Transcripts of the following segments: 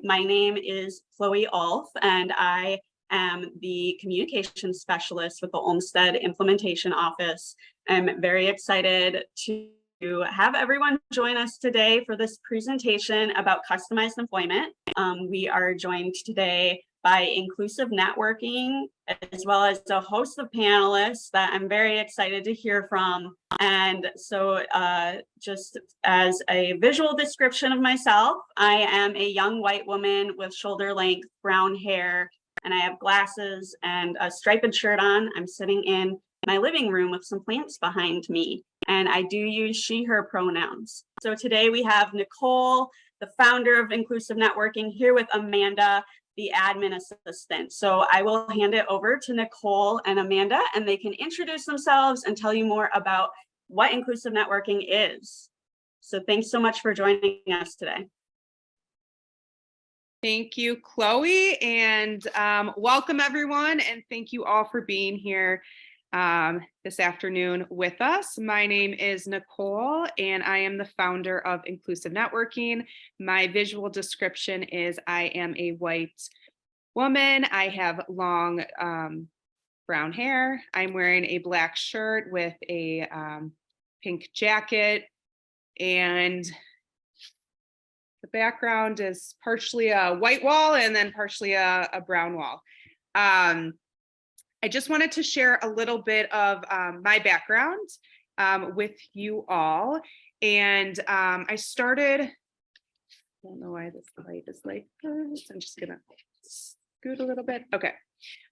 My name is Chloe Alf, and I am the communication specialist with the Olmsted Implementation Office. I'm very excited to have everyone join us today for this presentation about customized employment. We are joined today by inclusive networking, as well as a host of panelists that I'm very excited to hear from. And so just as a visual description of myself, I am a young white woman with shoulder length brown hair, and I have glasses and a striped shirt on. I'm sitting in my living room with some plants behind me, and I do use she, her pronouns. So today we have Nicole, the founder of Inclusive Networking, here with Amanda, the admin assistant. So I will hand it over to Nicole and Amanda, and they can introduce themselves and tell you more about what inclusive networking is. So thanks so much for joining us today. Thank you, Chloe, and welcome everyone, and thank you all for being here this afternoon with us. My name is Nicole, and I am the founder of Inclusive Networking. My visual description is I am a white woman. I have long brown hair. I'm wearing a black shirt with a pink jacket, and the background is partially a white wall and then partially a brown wall. I just wanted to share a little bit of my background with you all. And I started, I don't know why this light is like this. I'm just gonna scoot a little bit. Okay.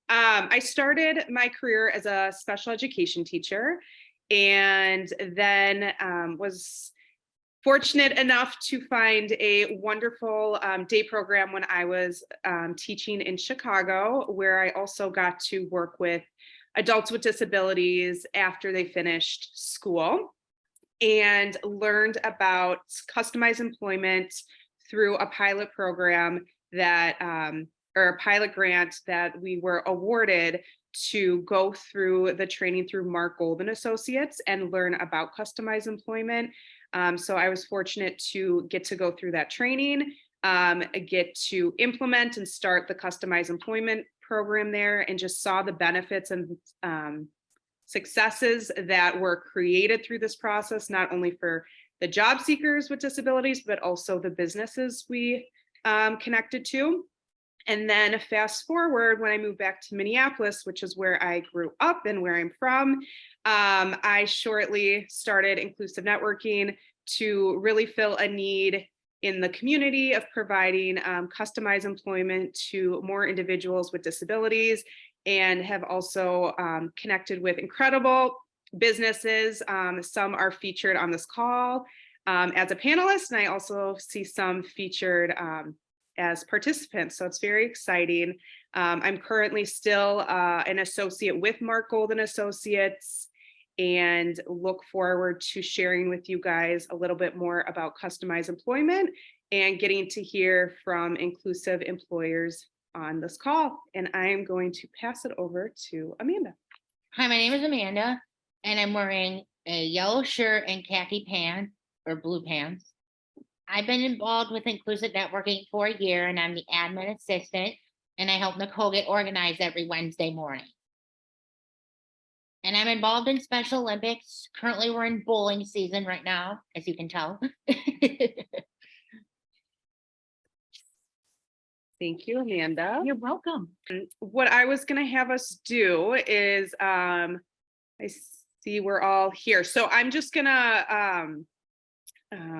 I started my career as a special education teacher, and then was fortunate enough to find a wonderful day program when I was teaching in Chicago, where I also got to work with adults with disabilities after they finished school, and learned about customized employment through a pilot program that, or a pilot grant that we were awarded to go through the training through Mark Golden Associates and learn about customized employment. So I was fortunate to get to go through that training, get to implement and start the customized employment program there, and just saw the benefits and successes that were created through this process, not only for the job seekers with disabilities, but also the businesses we connected to. And then fast forward, when I moved back to Minneapolis, which is where I grew up and where I'm from, I shortly started Inclusive Networking to really fill a need in the community of providing customized employment to more individuals with disabilities, and have also connected with incredible businesses. Some are featured on this call as a panelist, and I also see some featured as participants. So it's very exciting. I'm currently still an associate with Mark Golden Associates, and look forward to sharing with you guys a little bit more about customized employment and getting to hear from inclusive employers on this call. And I am going to pass it over to Amanda. Hi, my name is Amanda, and I'm wearing a yellow shirt and khaki pants, or blue pants. I've been involved with Inclusive Networking for a year, and I'm the admin assistant, and I help Nicole get organized every Wednesday morning. And I'm involved in Special Olympics. Currently, we're in bowling season right now, as you can tell. Thank you, Amanda. You're welcome. What I was going to have us do is, I see we're all here. So I'm just going to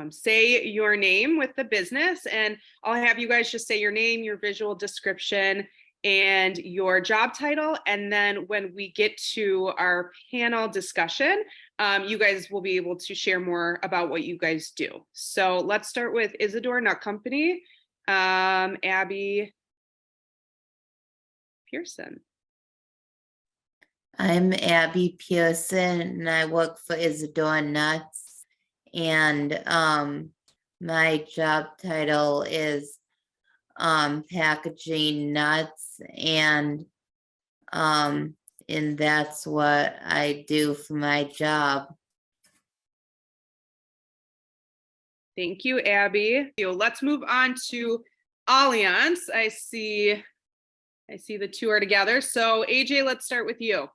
say your name with the business, and I'll have you guys just say your name, your visual description, and your job title. And then when we get to our panel discussion, you guys will be able to share more about what you guys do. So let's start with Isidore Nut Company, Abby Pearson. I'm Abby Pearson, and I work for Isidore Nuts, and my job title is packaging nuts, and that's what I do for my job. Thank you, Abby. Let's move on to Allianz, I see the two are together. So AJ, let's start with you.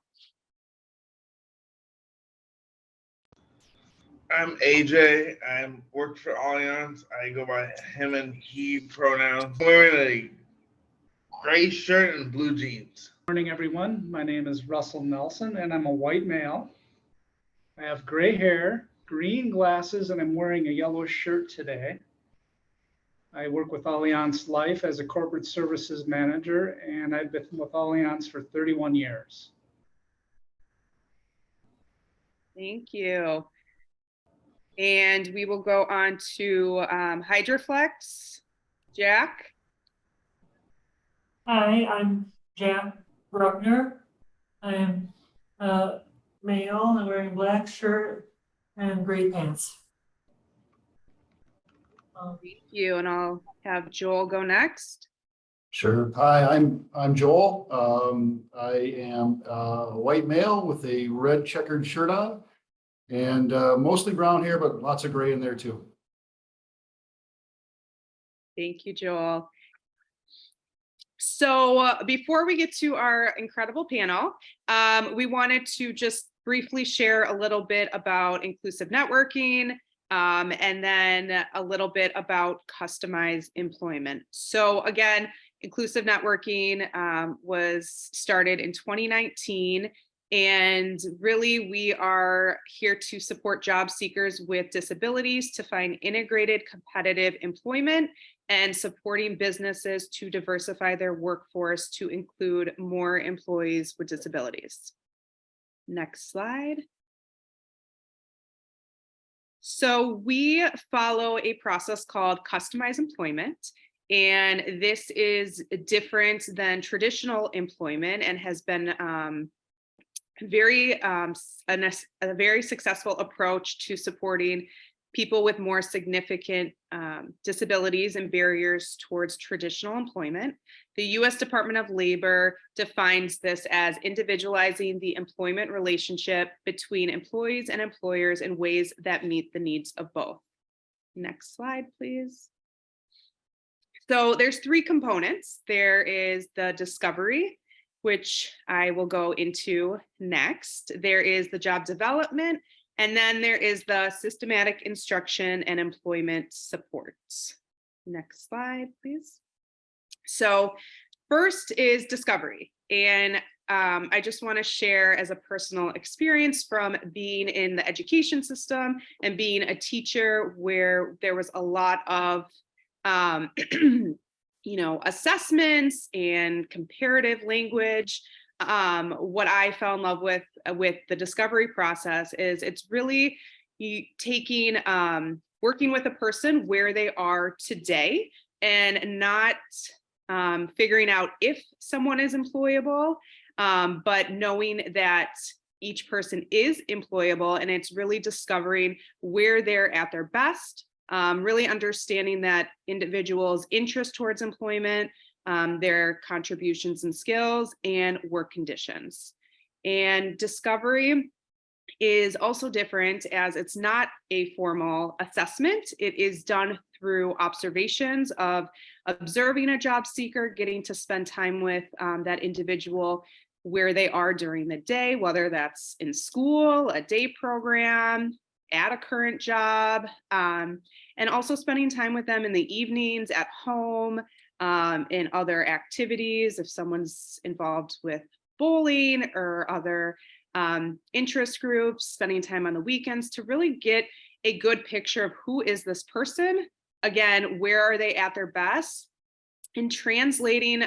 I'm AJ. I work for Allianz. I go by him and he pronouns. I'm wearing a gray shirt and blue jeans. Morning, everyone. My name is Russell Nelson, and I'm a white male. I have gray hair, green glasses, and I'm wearing a yellow shirt today. I work with Allianz Life as a corporate services manager, and I've been with Allianz for 31 years. Thank you. And we will go on to Hydroflex. Jack. Hi, I'm Jack Bruckner. I'm male and I'm wearing black shirt and gray pants. Thank you. And I'll have Joel go next. Sure. Hi, I'm Joel. I am a white male with a red checkered shirt on and mostly brown hair, but lots of gray in there too. Thank you, Joel. So before we get to our incredible panel, we wanted to just briefly share a little bit about inclusive networking, and then a little bit about customized employment. So again, inclusive networking was started in 2019. And really, we are here to support job seekers with disabilities to find integrated, competitive employment and supporting businesses to diversify their workforce to include more employees with disabilities. Next slide. So we follow a process called customized employment. And this is different than traditional employment and has been a very successful approach to supporting people with more significant disabilities and barriers towards traditional employment. The U.S. Department of Labor defines this as individualizing the employment relationship between employees and employers in ways that meet the needs of both. Next slide, please. So there's three components. There is the discovery, which I will go into next. There is the job development, and then there is the systematic instruction and employment supports. Next slide, please. So first is discovery. And I just want to share as a personal experience from being in the education system and being a teacher where there was a lot of assessments and comparative language. What I fell in love with the discovery process is it's really taking, working with a person where they are today and not figuring out if someone is employable, but knowing that each person is employable, and it's really discovering where they're at their best. Really understanding that individuals' interest towards employment, their contributions and skills, and work conditions. And discovery is also different as it's not a formal assessment. It is done through observations of observing a job seeker, getting to spend time with that individual where they are during the day, whether that's in school, a day program, at a current job, and also spending time with them in the evenings, at home, in other activities, if someone's involved with bowling or other interest groups, spending time on the weekends to really get a good picture of who is this person, again, where are they at their best, and translating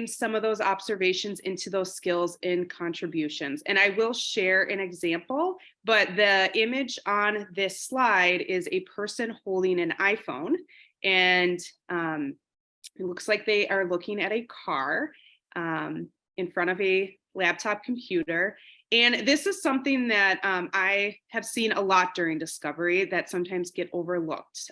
some of those observations into those skills and contributions. And I will share an example, but the image on this slide is a person holding an iPhone, and it looks like they are looking at a car in front of a laptop computer. And this is something that I have seen a lot during discovery that sometimes get overlooked.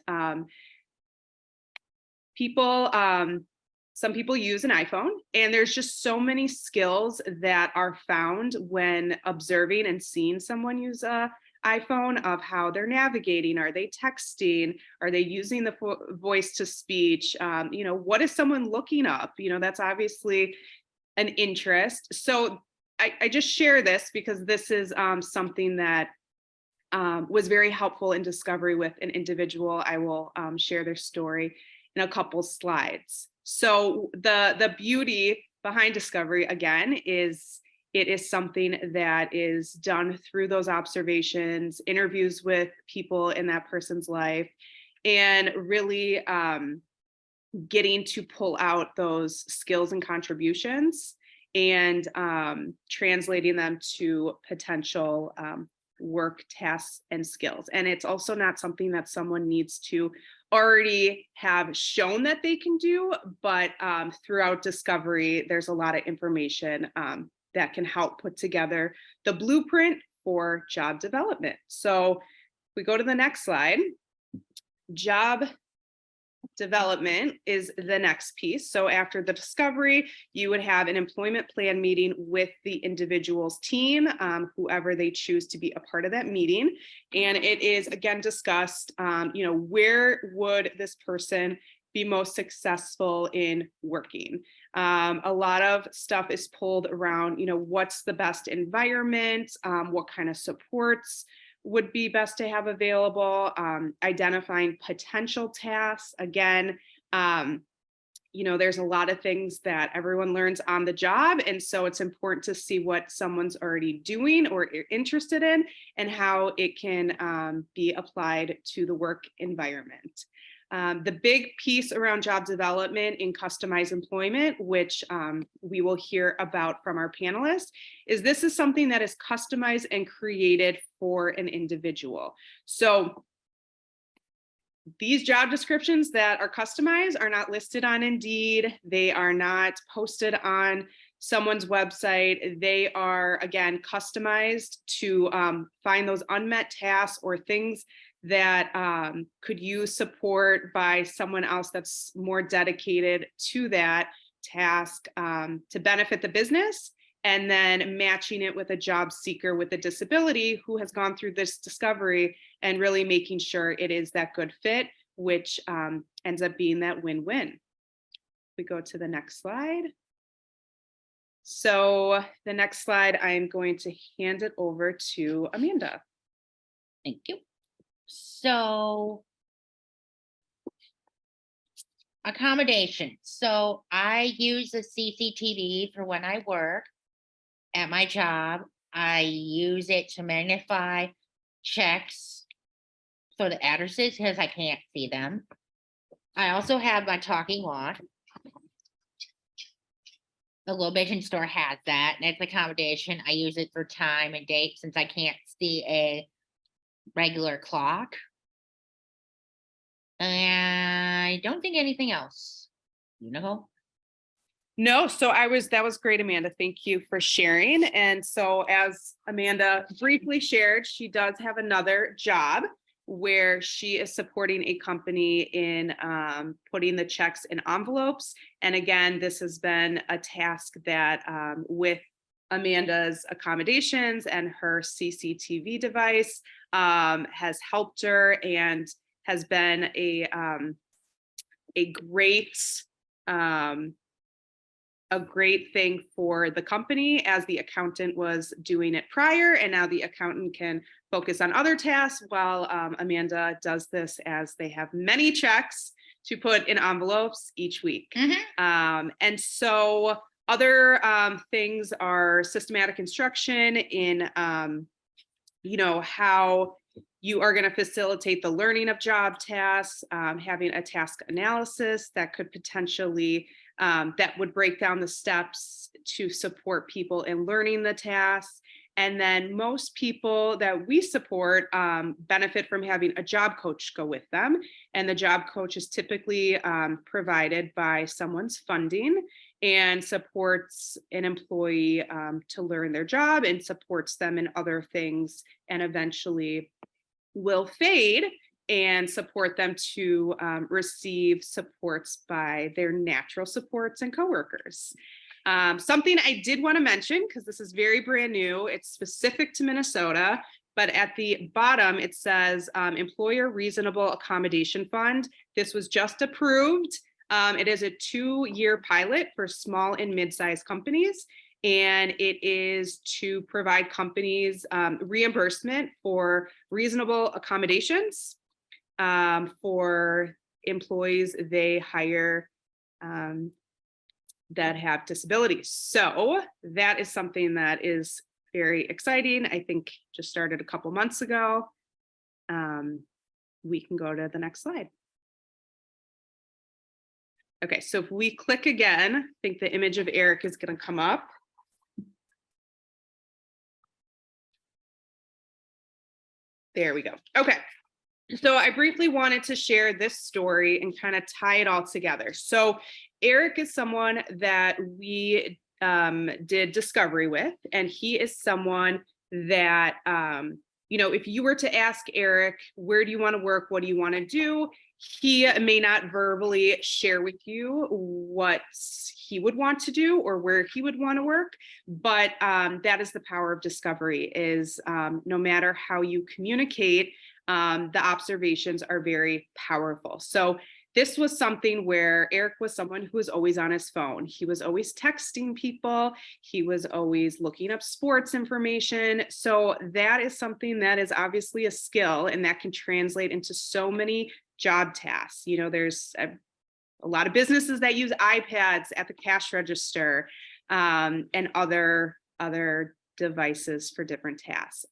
Some people use an iPhone, and there's just so many skills that are found when observing and seeing someone use a iPhone of how they're navigating. Are they texting? Are they using the voice to speech? What is someone looking up? That's obviously an interest. So I just share this because this is something that was very helpful in discovery with an individual. I will share their story in a couple slides. So the beauty behind discovery, again, is it is something that is done through those observations, interviews with people in that person's life, and really getting to pull out those skills and contributions and translating them to potential work tasks and skills. And it's also not something that someone needs to already have shown that they can do, but throughout discovery, there's a lot of information that can help put together the blueprint for job development. So we go to the next slide. Job development is the next piece. So after the discovery, you would have an employment plan meeting with the individual's team, whoever they choose to be a part of that meeting. And it is again discussed, where would this person be most successful in working? A lot of stuff is pulled around, what's the best environment, what kind of supports would be best to have available, identifying potential tasks. Again, there's a lot of things that everyone learns on the job. And so it's important to see what someone's already doing or interested in and how it can be applied to the work environment. The big piece around job development in customized employment, which we will hear about from our panelists, is this is something that is customized and created for an individual. So these job descriptions that are customized are not listed on Indeed. They are not posted on someone's website. They are, again, customized to find those unmet tasks or things that could use support by someone else that's more dedicated to that task to benefit the business, and then matching it with a job seeker with a disability who has gone through this discovery and really making sure it is that good fit, which ends up being that win-win. We go to the next slide. So the next slide, I'm going to hand it over to Amanda. Thank you. So accommodations. So I use the CCTV for when I work at my job. I use it to magnify checks for the addresses because I can't see them. I also have my talking walk. The location store has that, and it's accommodation. I use it for time and date since I can't see a regular clock. And I don't think anything else. Nicole? No, so that was great, Amanda. Thank you for sharing. And so as Amanda briefly shared, she does have another job where she is supporting a company in putting the checks in envelopes. And again, this has been a task that with Amanda's accommodations and her CCTV device has helped her and has been a great thing for the company, as the accountant was doing it prior, and now the accountant can focus on other tasks while Amanda does this, as they have many checks to put in envelopes each week. Mm-hmm. And so other things are systematic instruction in how you are going to facilitate the learning of job tasks, having a task analysis that could potentially that would break down the steps to support people in learning the tasks. And then most people that we support benefit from having a job coach go with them. And the job coach is typically provided by someone's funding and supports an employee to learn their job and supports them in other things, and eventually will fade and support them to receive supports by their natural supports and coworkers. Something I did want to mention, because this is very brand new, it's specific to Minnesota, but at the bottom, it says Employer Reasonable Accommodation Fund. This was just approved. It is a 2-year pilot for small and mid-sized companies, and it is to provide companies reimbursement for reasonable accommodations for employees they hire that have disabilities. So that is something that is very exciting. I think just started a couple months ago. We can go to the next slide. Okay, so if we click again, I think the image of Eric is going to come up. There we go. Okay. So I briefly wanted to share this story and kind of tie it all together. So Eric is someone that we did discovery with, and he is someone that, if you were to ask Eric, where do you want to work? What do you want to do? He may not verbally share with you what he would want to do or where he would want to work, but that is the power of discovery, is no matter how you communicate, the observations are very powerful. So this was something where Eric was someone who was always on his phone. He was always texting people. He was always looking up sports information. So that is something that is obviously a skill, and that can translate into so many job tasks. There's a lot of businesses that use iPads at the cash register and other devices for different tasks.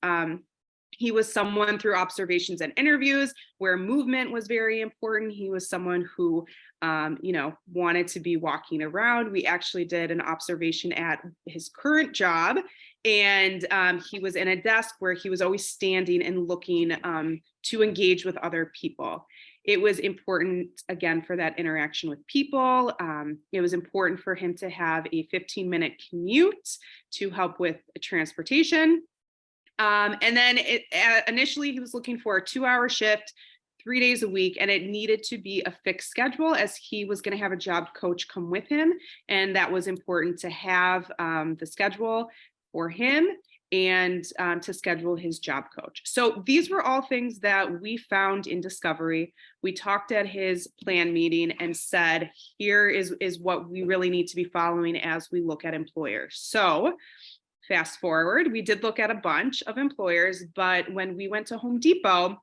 He was someone through observations and interviews where movement was very important. He was someone who, wanted to be walking around. We actually did an observation at his current job, and he was in a desk where he was always standing and looking to engage with other people. It was important, again, for that interaction with people. It was important for him to have a 15-minute commute to help with transportation. And then initially he was looking for a 2-hour shift, 3 days a week, and it needed to be a fixed schedule as he was going to have a job coach come with him. And that was important to have the schedule for him and to schedule his job coach. So these were all things that we found in discovery. We talked at his plan meeting and said, here is what we really need to be following as we look at employers. So fast forward, we did look at a bunch of employers, but when we went to Home Depot,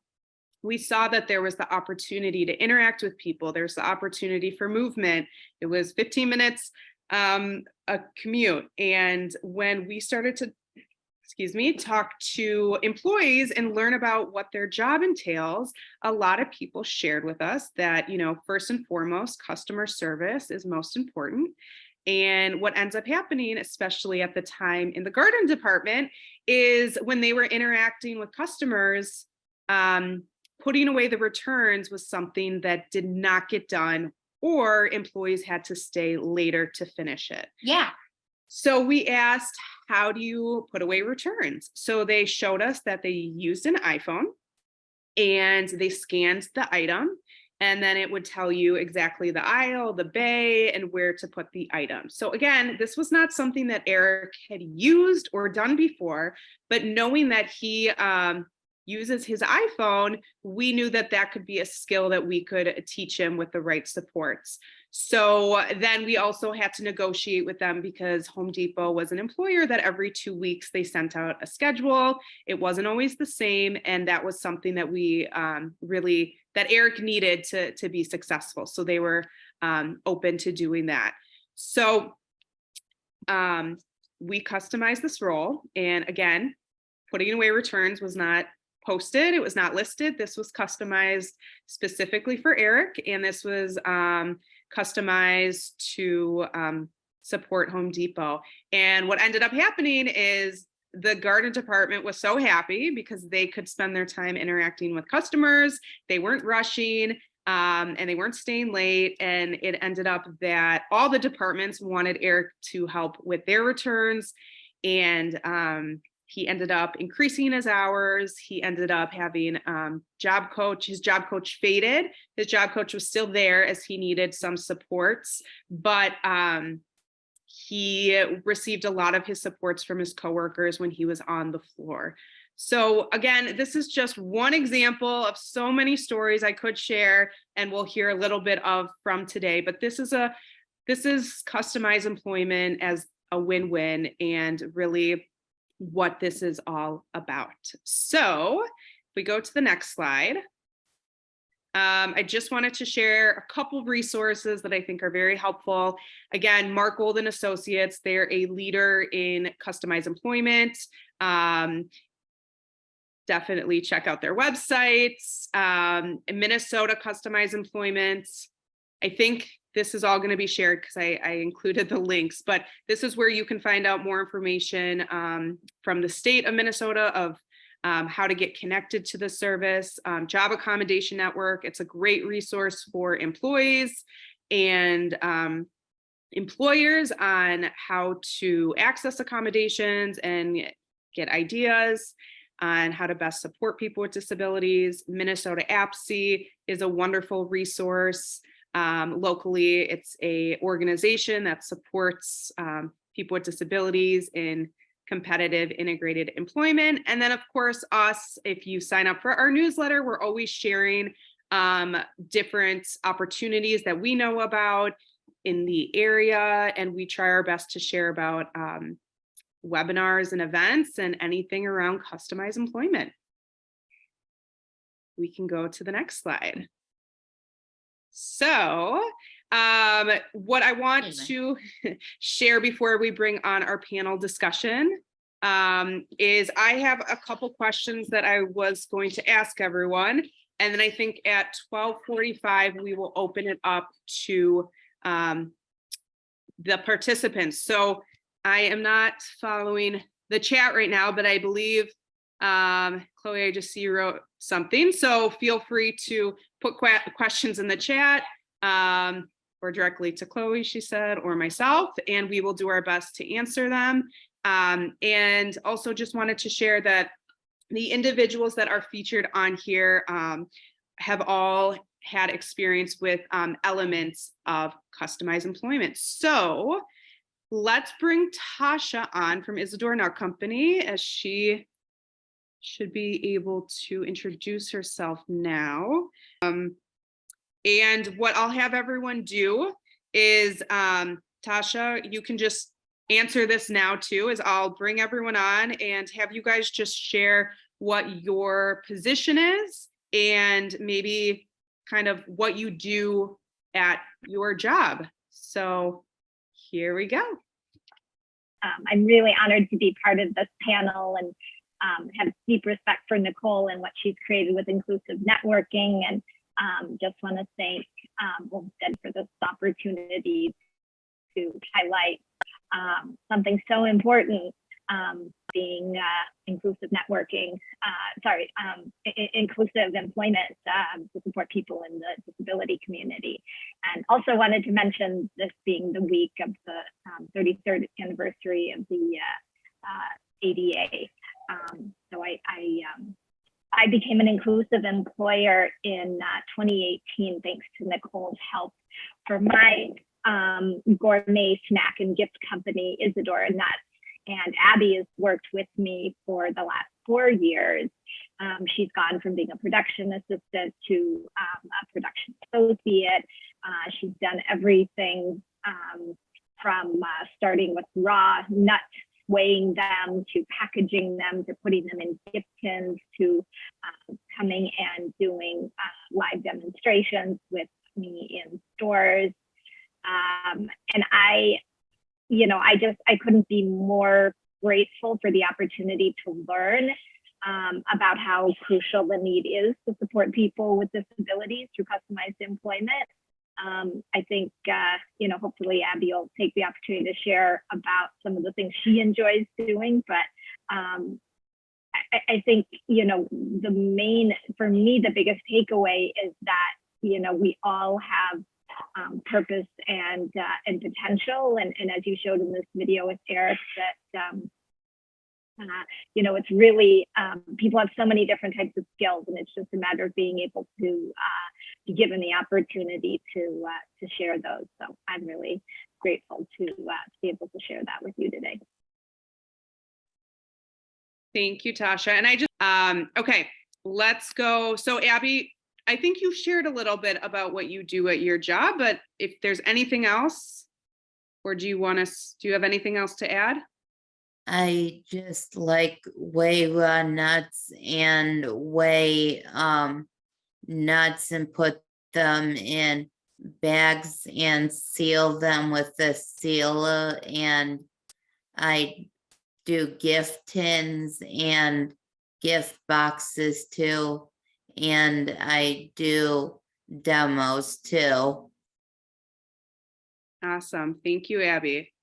we saw that there was the opportunity to interact with people. There's the opportunity for movement. It was 15 minutes, a commute. And when we started to, talk to employees and learn about what their job entails, a lot of people shared with us that, first and foremost, customer service is most important. And what ends up happening, especially at the time in the garden department, is when they were interacting with customers, putting away the returns was something that did not get done, or employees had to stay later to finish it. Yeah. So we asked, how do you put away returns? So they showed us that they used an iPhone and they scanned the item, and then it would tell you exactly the aisle, the bay, and where to put the item. So again, this was not something that Eric had used or done before, but knowing that he uses his iPhone, we knew that that could be a skill that we could teach him with the right supports. So then we also had to negotiate with them, because Home Depot was an employer that every 2 weeks they sent out a schedule. It wasn't always the same. And that was something that we that Eric needed to be successful. So they were open to doing that. So we customized this role. And again, putting away returns was not posted. It was not listed. This was customized specifically for Eric. And this was customized to support Home Depot. And what ended up happening is the garden department was so happy because they could spend their time interacting with customers. They weren't rushing and they weren't staying late. And it ended up that all the departments wanted Eric to help with their returns. And he ended up increasing his hours. He ended up having job coach. His job coach faded. His job coach was still there as he needed some supports, but he received a lot of his supports from his coworkers when he was on the floor. So again, this is just one example of so many stories I could share, and we'll hear a little bit of from today, but this is customized employment as a win-win, and really what this is all about. So if we go to the next slide, I just wanted to share a couple resources that I think are very helpful. Again, Mark Gold and Associates, they're a leader in customized employment. Definitely check out their websites. Minnesota Customized Employment. I think this is all going to be shared because I included the links, but this is where you can find out more information from the state of Minnesota of how to get connected to the service. Job Accommodation Network, it's a great resource for employees and employers on how to access accommodations and get ideas on how to best support people with disabilities. Minnesota APSE is a wonderful resource. Locally, it's an organization that supports people with disabilities in competitive integrated employment. And then of course, us, if you sign up for our newsletter, we're always sharing different opportunities that we know about in the area. And we try our best to share about webinars and events and anything around customized employment. We can go to the next slide. So what I want to share before we bring on our panel discussion is I have a couple questions that I was going to ask everyone. And then I think at 12:45, we will open it up to the participants. So I am not following the chat right now, but I believe, Chloe, I just see you wrote something. So feel free to put questions in the chat or directly to Chloe, she said, or myself, and we will do our best to answer them. And also just wanted to share that the individuals that are featured on here have all had experience with elements of customized employment. So let's bring Tasha on from Isadora Nut Company, as she should be able to introduce herself now. And what I'll have everyone do is, Tasha, you can just answer this now too, is I'll bring everyone on and have you guys just share what your position is and maybe kind of what you do at your job. So here we go. I'm really honored to be part of this panel and have deep respect for Nicole and what she's created with inclusive networking, and just want to thank Olmsted for this opportunity to highlight something so important, being inclusive networking, inclusive employment to support people in the disability community. And also wanted to mention this being the week of the 33rd anniversary of the ADA. So I became an inclusive employer in 2018, thanks to Nicole's help for my gourmet snack and gift company, Isadora Nuts. And Abby has worked with me for the last 4 years. She's gone from being a production assistant to a production associate. She's done everything from starting with raw nuts, weighing them, to packaging them, to putting them in gift tins, to coming and doing live demonstrations with me in stores. And I couldn't be more grateful for the opportunity to learn about how crucial the need is to support people with disabilities through customized employment. I think, hopefully Abby will take the opportunity to share about some of the things she enjoys doing, but I think, for me, the biggest takeaway is that, we all have purpose and potential. And as you showed in this video with Eric, that, it's really, people have so many different types of skills, and it's just a matter of being able to be given the opportunity to share those. So I'm really grateful to be able to share that with you today. Thank you, Tasha. And I just, okay, let's go. So Abby, I think you shared a little bit about what you do at your job, but if there's anything else, or do you have anything else to add? I just like weigh raw nuts and weigh nuts and put them in bags and seal them with a sealer, and I do gift tins and gift boxes too, and I do demos too. Awesome. Thank you, Abby.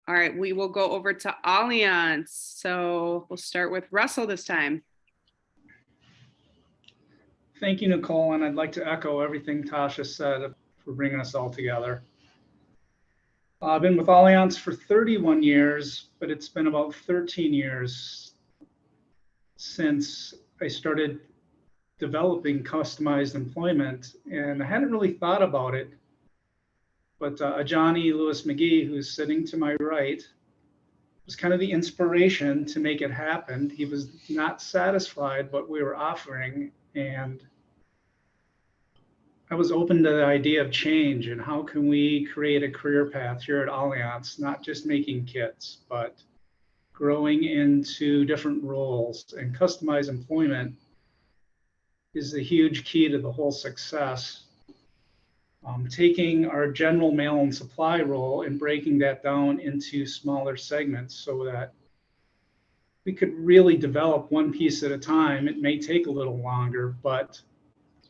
All right, we will go over to Allianz. So we'll start with Russell this time. Thank you, Nicole, and I'd like to echo everything Tasha said for bringing us all together. I've been with Allianz for 31 years, but it's been about 13 years since I started developing customized employment, and I hadn't really thought about it. But Johnny Lewis McGee, who's sitting to my right, was kind of the inspiration to make it happen. He was not satisfied what we were offering, and I was open to the idea of change and how can we create a career path here at Allianz, not just making kits, but growing into different roles. And customized employment is the huge key to the whole success. Taking our general mail and supply role and breaking that down into smaller segments so that we could really develop one piece at a time. It may take a little longer, but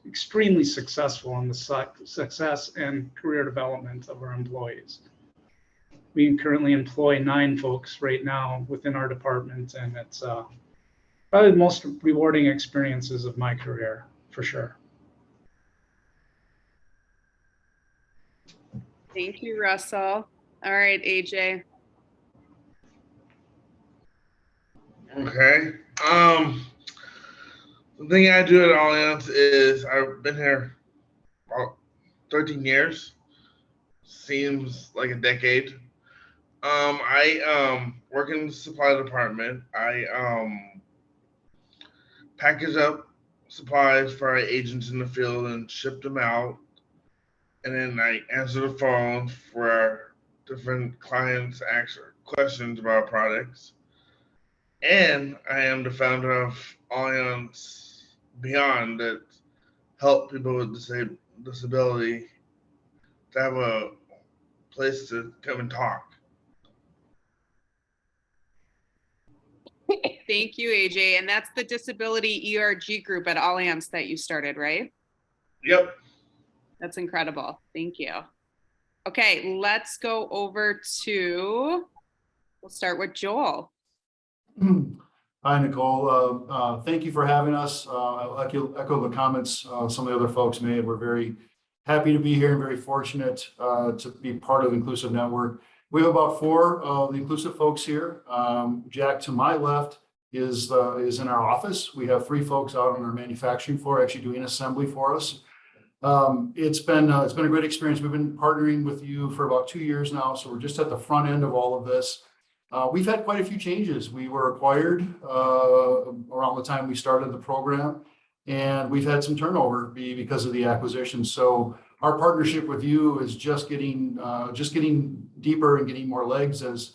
extremely successful in the success and career development of our employees. We currently employ 9 folks right now within our department, and it's probably the most rewarding experiences of my career, for sure. Thank you, Russell. All right, AJ. Okay. The thing I do at Allianz is I've been here about 13 years. Seems like a decade. I work in the supply department. I package up supplies for our agents in the field and ship them out. And then I answer the phone for our different clients' questions about products. And I am the founder of Allianz Beyond that help people with disability to have a place to come and talk. Thank you, AJ. And that's the disability ERG group at Allianz that you started, right? Yep. That's incredible. Thank you. Okay, let's go over to, we'll start with Joel. Hi, Nicole. Thank you for having us. I'll echo the comments some of the other folks made. We're very happy to be here and very fortunate to be part of Inclusive Network. We have about 4 of the inclusive folks here. Jack to my left is in our office. We have 3 folks out on our manufacturing floor actually doing assembly for us. It's been a great experience. We've been partnering with you for about 2 years now, so we're just at the front end of all of this. We've had quite a few changes. We were acquired around the time we started the program, and we've had some turnover because of the acquisition. So our partnership with you is just getting deeper and getting more legs as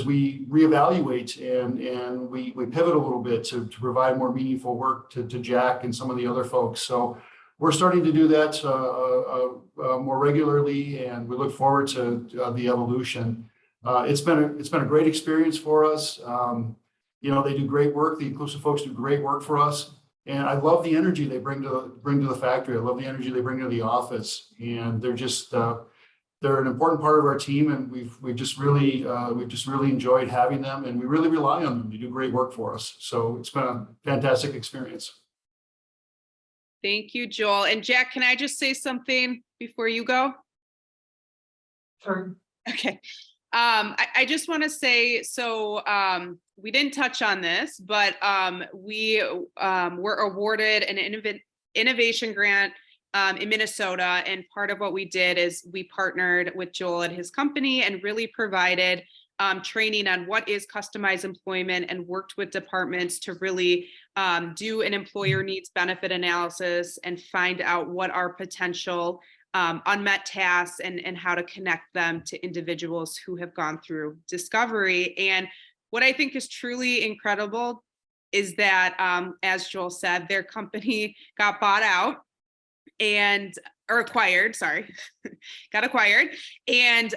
we reevaluate and we pivot a little bit to provide more meaningful work to Jack and some of the other folks. So we're starting to do that more regularly, and we look forward to the evolution. It's been a great experience for us. They do great work. The inclusive folks do great work for us, and I love the energy they bring to the factory. I love the energy they bring to the office, and they're an important part of our team, and we've just really enjoyed having them, and we really rely on them. They do great work for us. So it's been a fantastic experience. Thank you, Joel. And Jack, can I just say something before you go? Sure. Okay. I just want to say, so we didn't touch on this, but we were awarded an innovation grant in Minnesota. And part of what we did is we partnered with Joel at his company and really provided training on what is customized employment and worked with departments to really do an employer needs benefit analysis and find out what are potential unmet tasks and how to connect them to individuals who have gone through discovery. And what I think is truly incredible is that, as Joel said, their company got bought out or acquired, sorry, got acquired. And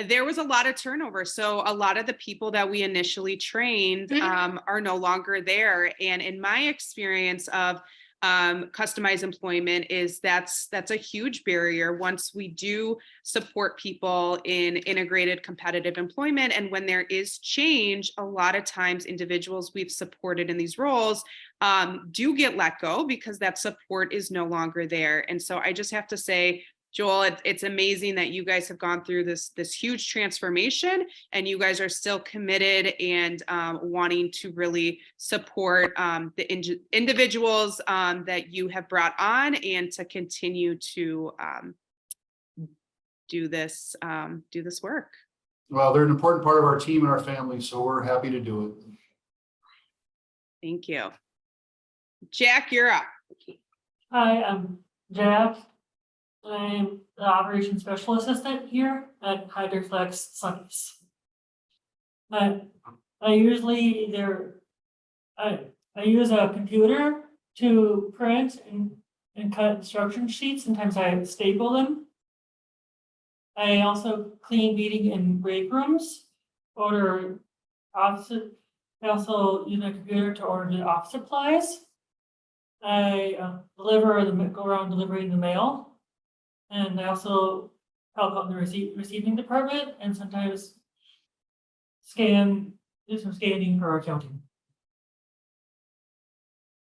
there was a lot of turnover. So a lot of the people that we initially trained are no longer there. And in my experience of customized employment is that's a huge barrier once we do support people in integrated competitive employment. And when there is change, a lot of times individuals we've supported in these roles do get let go because that support is no longer there. And so I just have to say, Joel, it's amazing that you guys have gone through this huge transformation and you guys are still committed and wanting to really support the individuals that you have brought on and to continue to do this work. Well, they're an important part of our team and our family, so we're happy to do it. Thank you. Jack, you're up. Hi, I'm Jack. I'm the operations special assistant here at Hydroflex Sunnies. I usually I use a computer to print and cut instruction sheets. Sometimes I staple them. I also clean meeting and break rooms, I also use my computer to order the office supplies. I go around delivering the mail. And I also help out in the receiving department and sometimes do some scanning for accounting.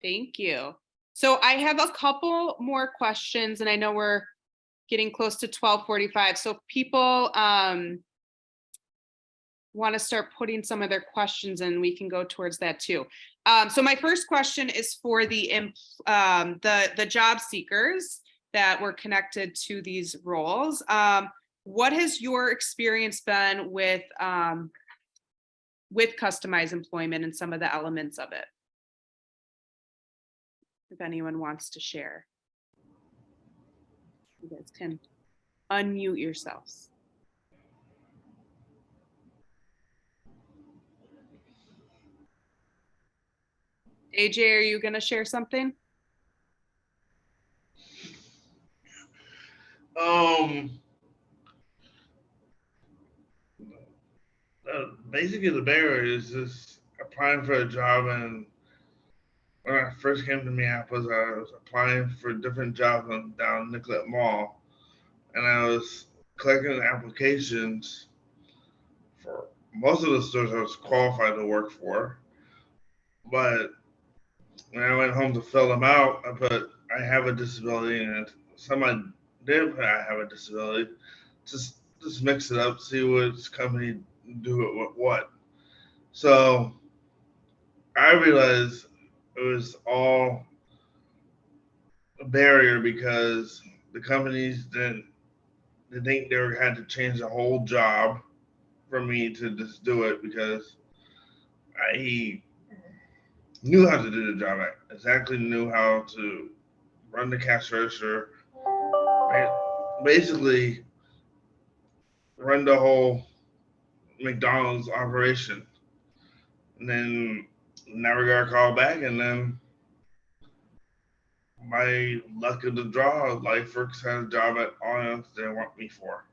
Thank you. So I have a couple more questions and I know we're getting close to 12:45. So people want to start putting some of their questions and we can go towards that too. So my first question is for the job seekers that were connected to these roles. What has your experience been with customized employment and some of the elements of it? If anyone wants to share. You guys can unmute yourselves. AJ, are you going to share something? Basically the barrier is just applying for a job, and when I first came to Minneapolis, I was applying for different jobs down Nicollet Mall, and I was collecting applications for most of the stores I was qualified to work for. But when I went home to fill them out, I put I have a disability, and some I did put I have a disability. Just mix it up, see which company do it with what. So I realized it was all a barrier because the companies didn't they think they had to change the whole job for me to just do it because I knew how to do the job. I exactly knew how to run the cash register, basically run the whole McDonald's operation. And then never got a call back, and then my luck of the draw, LifeWorks had a job at Allianz they want me for.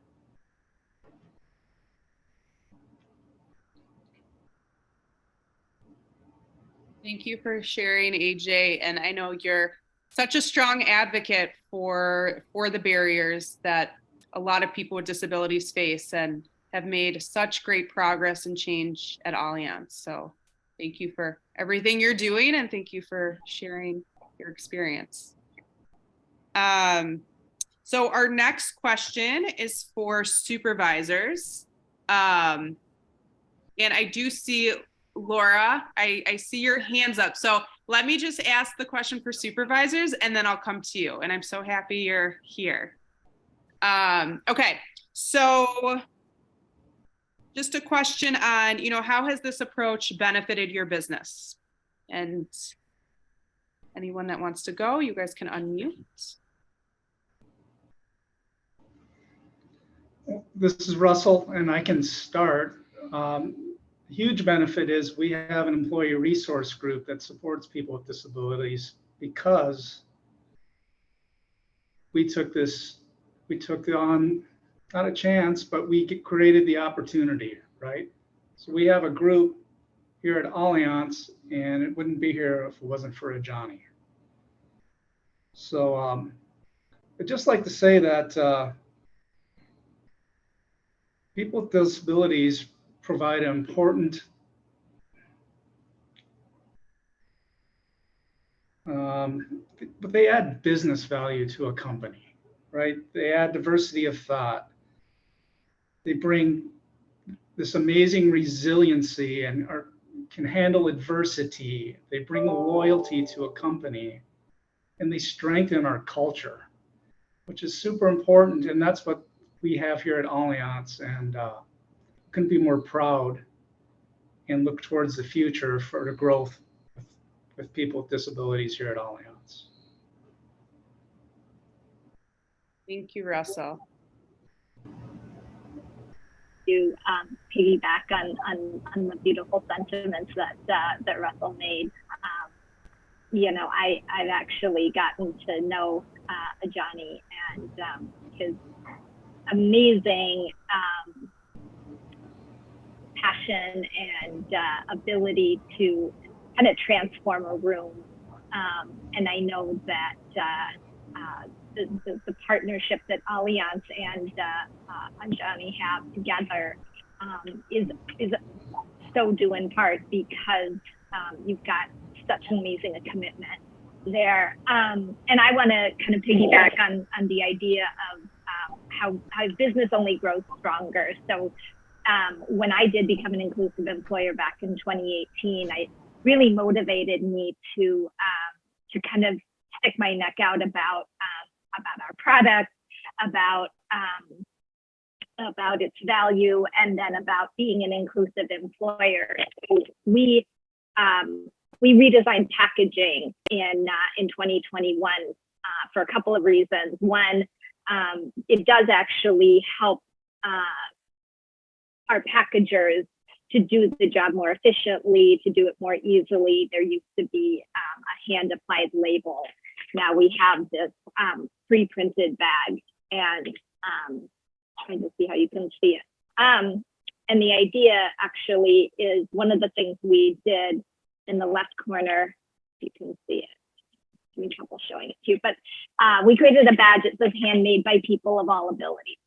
Thank you for sharing, AJ. And I know you're such a strong advocate for the barriers that a lot of people with disabilities face and have made such great progress and change at Allianz. So thank you for everything you're doing and thank you for sharing your experience. So our next question is for supervisors. And I do see Laura, I see your hands up. So let me just ask the question for supervisors and then I'll come to you. And I'm so happy you're here. Okay, so just a question on, how has this approach benefited your business? And anyone that wants to go, you guys can unmute. This is Russell, and I can start. Huge benefit is we have an employee resource group that supports people with disabilities because we took on, not a chance, but we created the opportunity, right? So we have a group here at Allianz, and it wouldn't be here if it wasn't for Johnny. So I'd just like to say that people with disabilities provide important but they add business value to a company, right? They add diversity of thought. They bring this amazing resiliency and can handle adversity. They bring loyalty to a company, and they strengthen our culture, which is super important. And that's what we have here at Allianz, and couldn't be more proud and look towards the future for the growth with people with disabilities here at Allianz. Thank you, Russell. To piggyback on the beautiful sentiments that Russell made. I've actually gotten to know Johnny and his amazing passion and ability to kind of transform a room. And I know that the partnership that Allianz and Johnny have together is so due in part because you've got such an amazing commitment there. And I want to kind of piggyback on the idea of how business only grows stronger. So when I did become an inclusive employer back in 2018, it really motivated me to kind of stick my neck out about our product, about its value, and then about being an inclusive employer. We redesigned packaging in 2021 for a couple of reasons. One, it does actually help our packagers to do the job more efficiently, to do it more easily. There used to be a hand-applied label. Now we have this pre-printed bag, and trying to see how you can see it. And the idea actually is one of the things we did in the left corner. You can see it. I'm having trouble showing it to you, but we created a badge that says "Handmade by People of All Abilities,"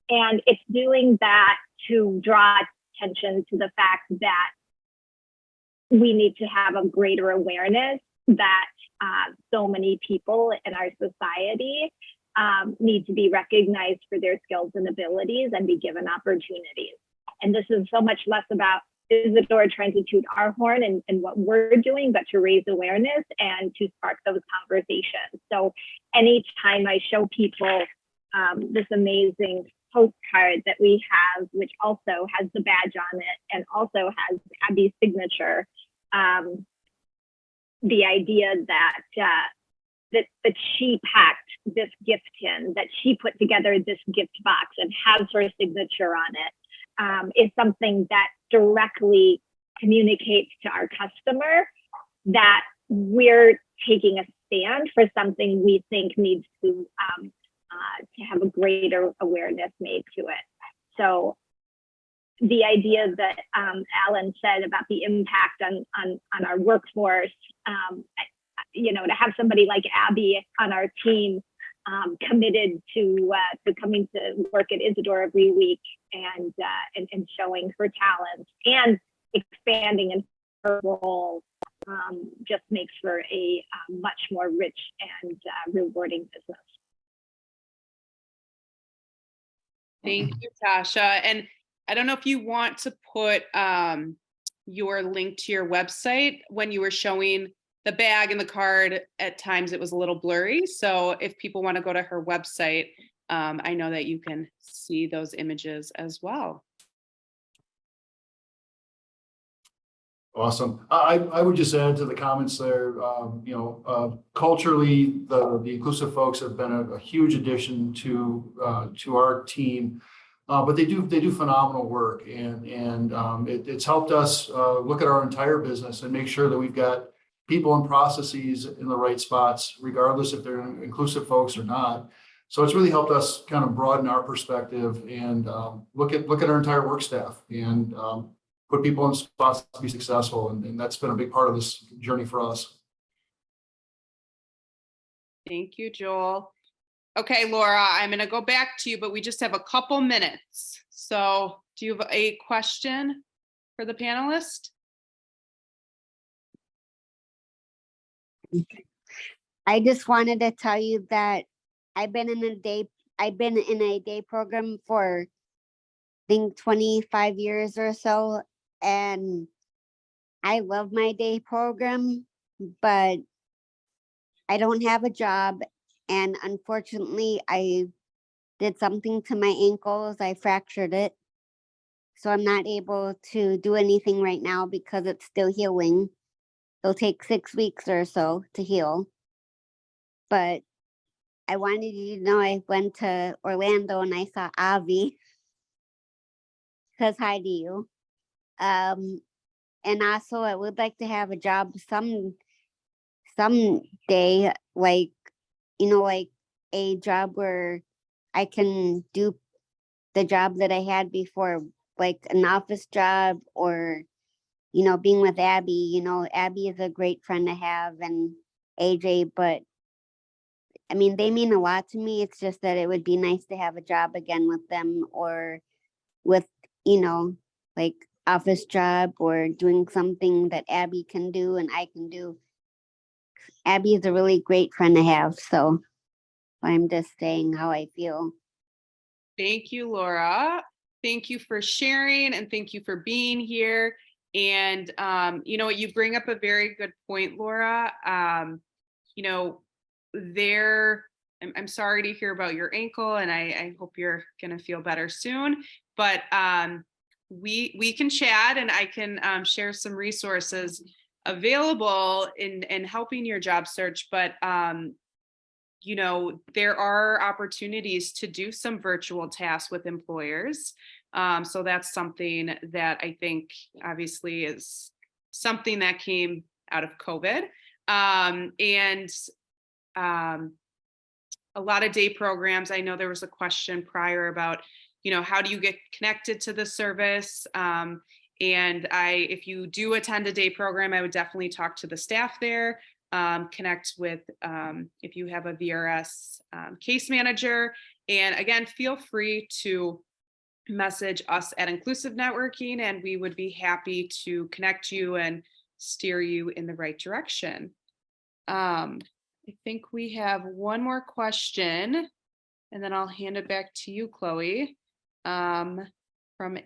and it's doing that to draw attention to the fact that we need to have a greater awareness that so many people in our society need to be recognized for their skills and abilities and be given opportunities. And this is so much less about Isadora trying to toot our horn and what we're doing, but to raise awareness and to spark those conversations. So anytime I show people this amazing postcard that we have, which also has the badge on it and also has Abby's signature, the idea that she packed this gift tin, that she put together this gift box and has her signature on it, is something that directly communicates to our customer that we're taking a stand for something we think needs to have a greater awareness made to it. So the idea that Alan said about the impact on our workforce, to have somebody like Abby on our team committed to coming to work at Isadora every week and showing her talents and expanding in her role just makes for a much more rich and rewarding business. Thank you, Tasha. And I don't know if you want to put your link to your website. When you were showing the bag and the card, at times it was a little blurry. So if people want to go to her website, I know that you can see those images as well. Awesome. I would just add to the comments there, culturally, the inclusive folks have been a huge addition to our team. But they do phenomenal work, and it's helped us look at our entire business and make sure that we've got people and processes in the right spots, regardless if they're inclusive folks or not. So it's really helped us kind of broaden our perspective and look at our entire work staff and put people in spots to be successful, and that's been a big part of this journey for us. Thank you, Joel. Okay, Laura, I'm going to go back to you, but we just have a couple minutes. So do you have a question for the panelist? I just wanted to tell you that I've been in a day program for, I think, 25 years or so, and I love my day program, but I don't have a job, and unfortunately I did something to my ankles. I fractured it. So I'm not able to do anything right now because it's still healing. It'll take 6 weeks or so to heal. But I wanted you to know I went to Orlando and I saw Avi. Says hi to you. And also I would like to have a job someday, like, like a job where I can do the job that I had before, like an office job, or being with Abby. Abby is a great friend to have, and AJ, but I mean, they mean a lot to me. It's just that it would be nice to have a job again with them, or with, like office job, or doing something that Abby can do and I can do. Abby is a really great friend to have, so I'm just saying how I feel. Thank you, Laura. Thank you for sharing, and thank you for being here. And you bring up a very good point, Laura. I'm sorry to hear about your ankle, and I hope you're gonna feel better soon. But we can chat, and I can share some resources available in helping your job search. But there are opportunities to do some virtual tasks with employers. So that's something that I think obviously is something that came out of COVID. And a lot of day programs. I know there was a question prior about, how do you get connected to the service? And if you do attend a day program, I would definitely talk to the staff there. Connect with, if you have a VRS case manager. And again, feel free to message us at Inclusive Networking, and we would be happy to connect you and steer you in the right direction. I think we have one more question, and then I'll hand it back to you, Chloe, from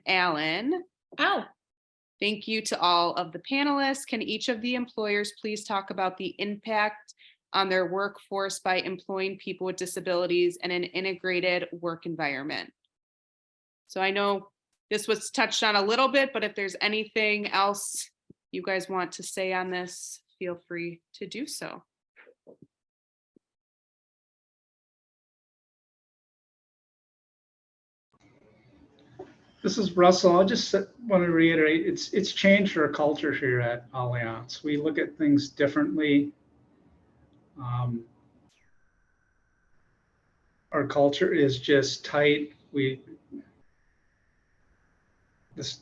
Alan. Oh, Thank you to all of the panelists. Can each of the employers please talk about the impact on their workforce by employing people with disabilities in an integrated work environment? So I know this was touched on a little bit, but if there's anything else you guys want to say on this, feel free to do so. This is Russell. I just want to reiterate, it's changed our culture here at Allianz. We look at things differently. Our culture is just tight. This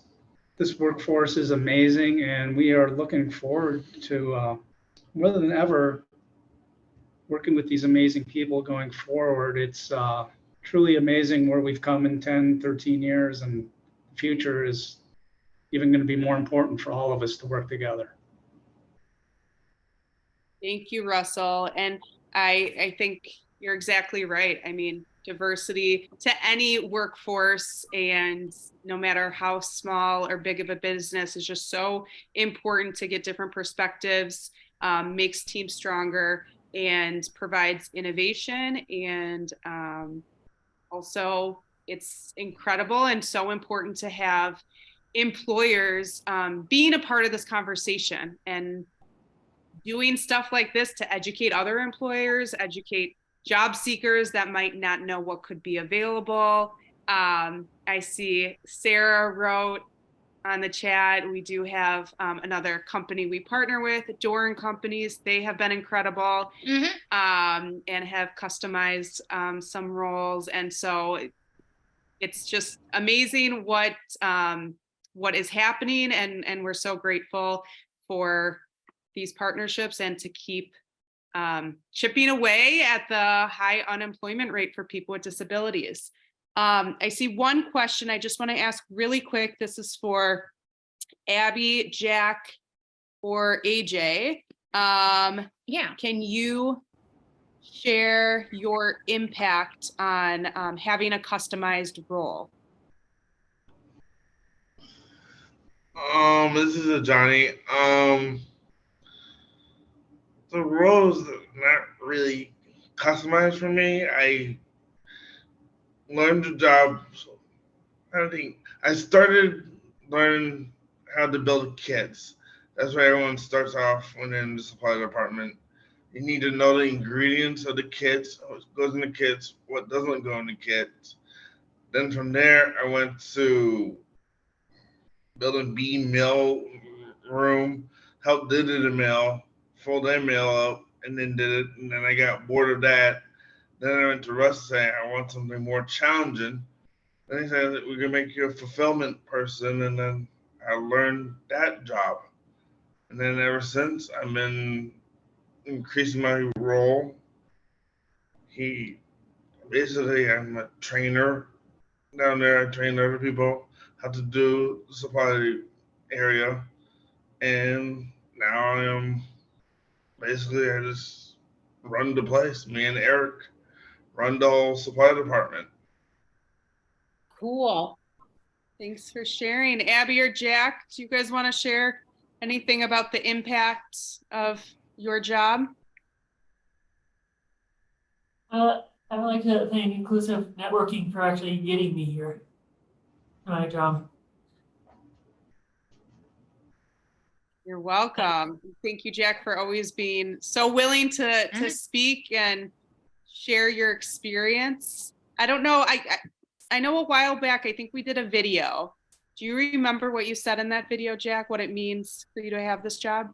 workforce is amazing, and we are looking forward to more than ever working with these amazing people going forward. It's truly amazing where we've come in 10, 13 years, and the future is even going to be more important for all of us to work together. Thank you, Russell. And I think you're exactly right. I mean, diversity to any workforce, and no matter how small or big of a business, is just so important to get different perspectives, makes teams stronger, and provides innovation. And also, it's incredible and so important to have employers being a part of this conversation and doing stuff like this to educate other employers, educate job seekers that might not know what could be available. I see Sarah wrote on the chat, we do have another company we partner with, Doran Companies. They have been incredible and have customized some roles. And so it's just amazing what is happening, and we're so grateful for these partnerships and to keep chipping away at the high unemployment rate for people with disabilities. I see one question I just want to ask really quick. This is for Abby, Jack, or AJ. Yeah. Can you share your impact on having a customized role? This is a Johnny. The roles not really customized for me. I learned the job. I think I started learning how to build kits. That's where everyone starts off when they're in the supply department. You need to know the ingredients of the kits, what goes in the kits, what doesn't go in the kits. Then from there, I went to building B mail room, helped did the mail, fold their mail up, and then did it. And then I got bored of that. Then I went to Russ saying I want something more challenging. Then he said that we can make you a fulfillment person, and then I learned that job. And then ever since, I've been increasing my role. I'm a trainer down there. I train other people how to do the supply area, and now I am basically I just run the place. Me and Eric run the whole supply department. Cool. Thanks for sharing. Abby or Jack, do you guys want to share anything about the impact of your job? I would like to thank Inclusive Networking for actually getting me here to my job. You're welcome. Thank you, Jack, for always being so willing to speak and share your experience. I don't know. I know a while back, I think we did a video. Do you remember what you said in that video, Jack? What it means for you to have this job?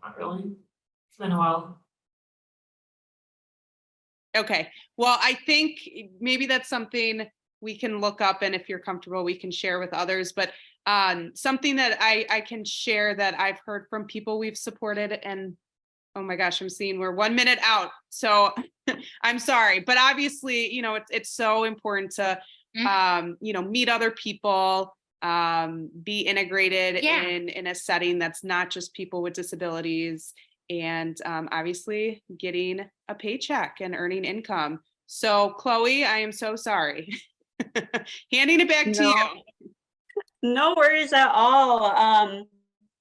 Not really. It's been a while. Okay. Well, I think maybe that's something we can look up, and if you're comfortable, we can share with others. But something that I can share that I've heard from people we've supported, and oh my gosh, I'm seeing we're 1 minute out. So I'm sorry, but obviously, it's so important to, meet other people, be integrated in a setting that's not just people with disabilities, and obviously getting a paycheck and earning income. So Chloe, I am so sorry. Handing it back to you. No worries at all.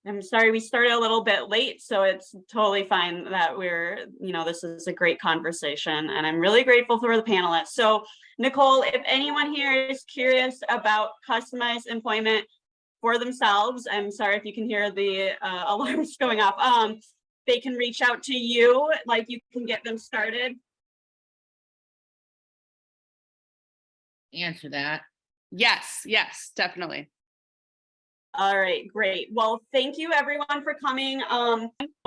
I'm sorry we started a little bit late, so it's totally fine that this is a great conversation, and I'm really grateful for the panelists. So Nicole, if anyone here is curious about customized employment for themselves, I'm sorry if you can hear the alarms going off, they can reach out to you, like you can get them started. Answer that. Yes, definitely. All right, great. Well, thank you everyone for coming.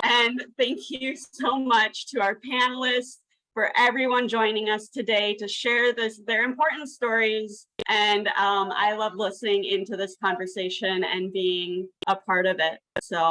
And thank you so much to our panelists, for everyone joining us today to share their important stories. And I love listening into this conversation and being a part of it. So